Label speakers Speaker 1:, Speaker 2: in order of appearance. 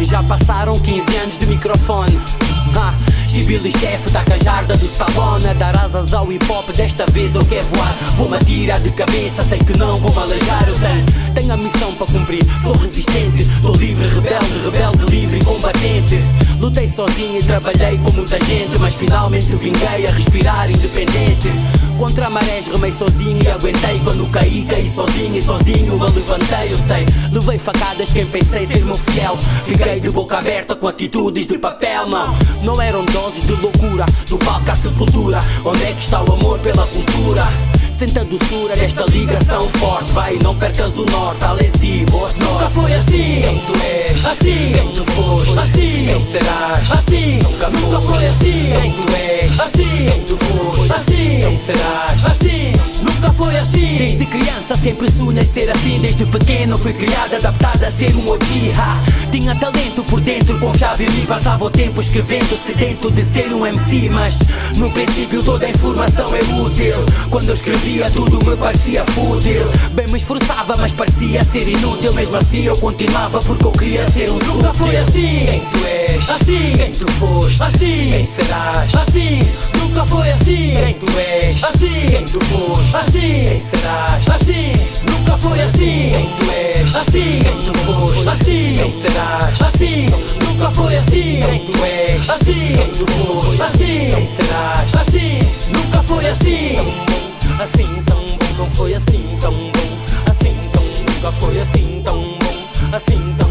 Speaker 1: Já passaram 15 anos de microfone. Gibili chefe da cajarda do Stallone. A dar asas ao hip hop, desta vez eu quero voar. Vou-me atirar de cabeça, sei que não vou-me aleijar. Eu tenho a missão para cumprir, sou resistente. Tô livre, rebelde, livre e combatente. Lutei sozinho e trabalhei com muita gente, mas finalmente vinguei a respirar independente. Contra marés remei sozinho e aguentei. Quando caí sozinho e sozinho me levantei. Eu sei, levei facadas quem pensei ser meu fiel. Fiquei de boca aberta com atitudes de papel. Não eram doses de loucura, do palco à sepultura. Onde é que está o amor pela cultura? Sente a doçura desta ligação forte. Vai, não percas o norte, Alesi, boa sorte. Nunca foi assim, quem tu és, assim, quem tu foste, assim, quem serás, assim, nunca foi assim, quem tu és, assim, quem tu foste, assim, quem serás, assim, nunca foi assim. Desde criança sempre sonhei ser assim. Desde pequeno fui criado, adaptado a ser um OG. Tinha talento por dentro, confiava em mim. Passava o tempo escrevendo, sedento de ser um MC. Mas no princípio toda a informação é útil. Quando eu escrevia tudo me parecia fútil. Bem me esforçava mas parecia ser inútil. Mesmo assim eu continuava porque eu queria ser um sútil. Nunca foi assim, quem tu és, assim, quem tu foste, assim, quem serás, assim, nunca foi assim, quem tu és, assim, quem tu foste, assim, quem serás, assim, nunca foi assim, quem tu és, assim, quem tu foste, assim, quem serás, assim, nunca foi assim, quem tu és, assim, quem tu foste, assim, quem serás, assim, nunca foi assim. Assim tão bom, não foi assim tão bom. Assim tão, nunca foi assim tão bom. Assim tão